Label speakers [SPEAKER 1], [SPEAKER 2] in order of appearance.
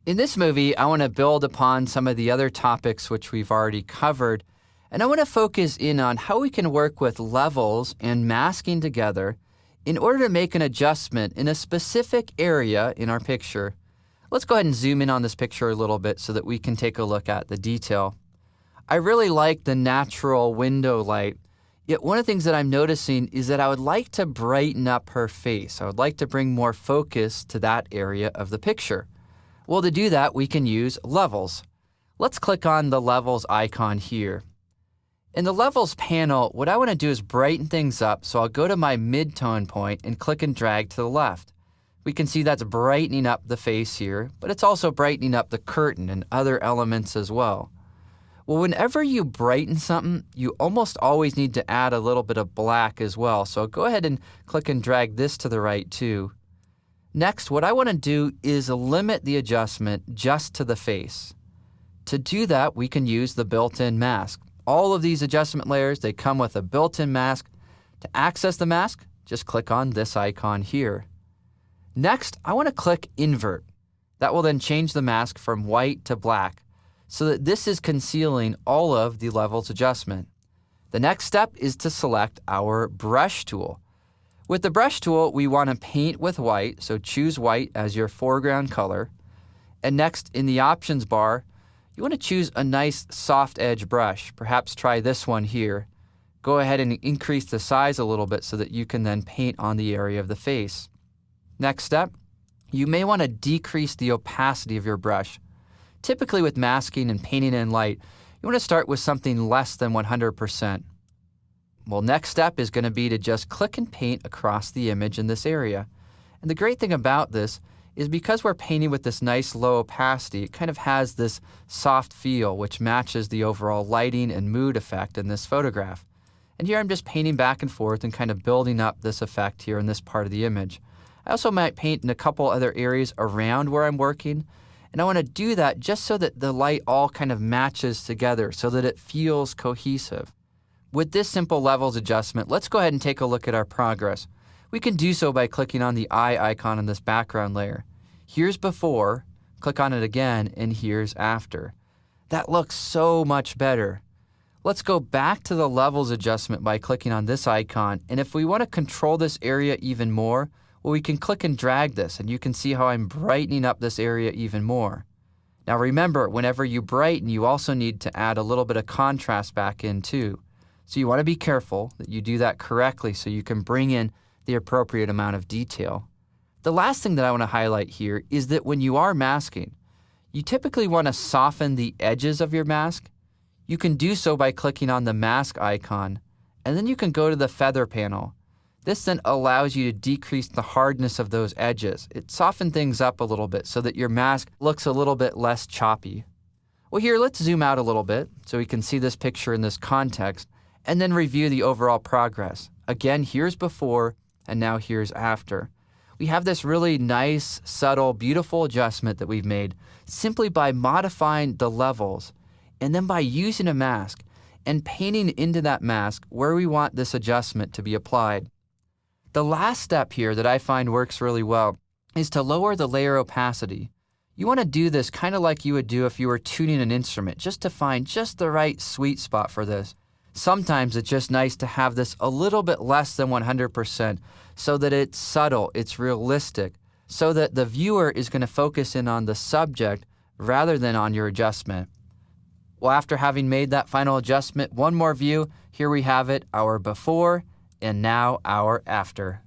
[SPEAKER 1] In this movie, I want to build upon some of the other topics which we've already covered, and I want to focus in on how we can work with levels and masking together in order to make an adjustment in a specific area in our picture. Let's go ahead and zoom in on this picture a little bit so that we can take a look at the detail. I really like the natural window light, yet one of the things that I'm noticing is that I would like to brighten up her face. I would like to bring more focus to that area of the picture. Well, to do that, we can use levels. Let's click on the levels icon here. In the levels panel, what I want to do is brighten things up, so I'll go to my mid-tone point and click and drag to the left. We can see that's brightening up the face here, but it's also brightening up the curtain and other elements as well. Well, whenever you brighten something, you almost always need to add a little bit of black as well, so go ahead and click and drag this to the right too. Next, what I want to do is limit the adjustment just to the face. To do that, we can use the built-in mask. All of these adjustment layers, they come with a built-in mask. To access the mask, just click on this icon here. Next, I want to click Invert. That will then change the mask from white to black so that this is concealing all of the levels adjustment. The next step is to select our brush tool. With the brush tool, we want to paint with white, so choose white as your foreground color. And next, in the options bar, you want to choose a nice soft edge brush. Perhaps try this one here. Go ahead and increase the size a little bit so that you can then paint on the area of the face. Next step, you may want to decrease the opacity of your brush. Typically with masking and painting in light, you want to start with something less than 100%. Well, next step is going to be to just click and paint across the image in this area. And the great thing about this is because we're painting with this nice low opacity, it kind of has this soft feel which matches the overall lighting and mood effect in this photograph. And here I'm just painting back and forth and kind of building up this effect here in this part of the image. I also might paint in a couple other areas around where I'm working, and I want to do that just so that the light all kind of matches together so that it feels cohesive. With this simple levels adjustment, let's go ahead and take a look at our progress. We can do so by clicking on the eye icon in this background layer. Here's before, click on it again, and here's after. That looks so much better. Let's go back to the levels adjustment by clicking on this icon, and if we want to control this area even more, well, we can click and drag this, and you can see how I'm brightening up this area even more. Now remember, whenever you brighten, you also need to add a little bit of contrast back in too. So you want to be careful that you do that correctly so you can bring in the appropriate amount of detail. The last thing that I want to highlight here is that when you are masking, you typically want to soften the edges of your mask. You can do so by clicking on the mask icon, and then you can go to the feather panel. This then allows you to decrease the hardness of those edges. It softens things up a little bit so that your mask looks a little bit less choppy. Well, here, let's zoom out a little bit so we can see this picture in this context and then review the overall progress. Again, here's before and now here's after. We have this really nice, subtle, beautiful adjustment that we've made simply by modifying the levels and then by using a mask and painting into that mask where we want this adjustment to be applied. The last step here that I find works really well is to lower the layer opacity. You want to do this kind of like you would do if you were tuning an instrument, just to find just the right sweet spot for this. Sometimes it's just nice to have this a little bit less than 100% so that it's subtle, it's realistic, so that the viewer is going to focus in on the subject rather than on your adjustment. Well, after having made that final adjustment, one more view, here we have it, our before and now our after.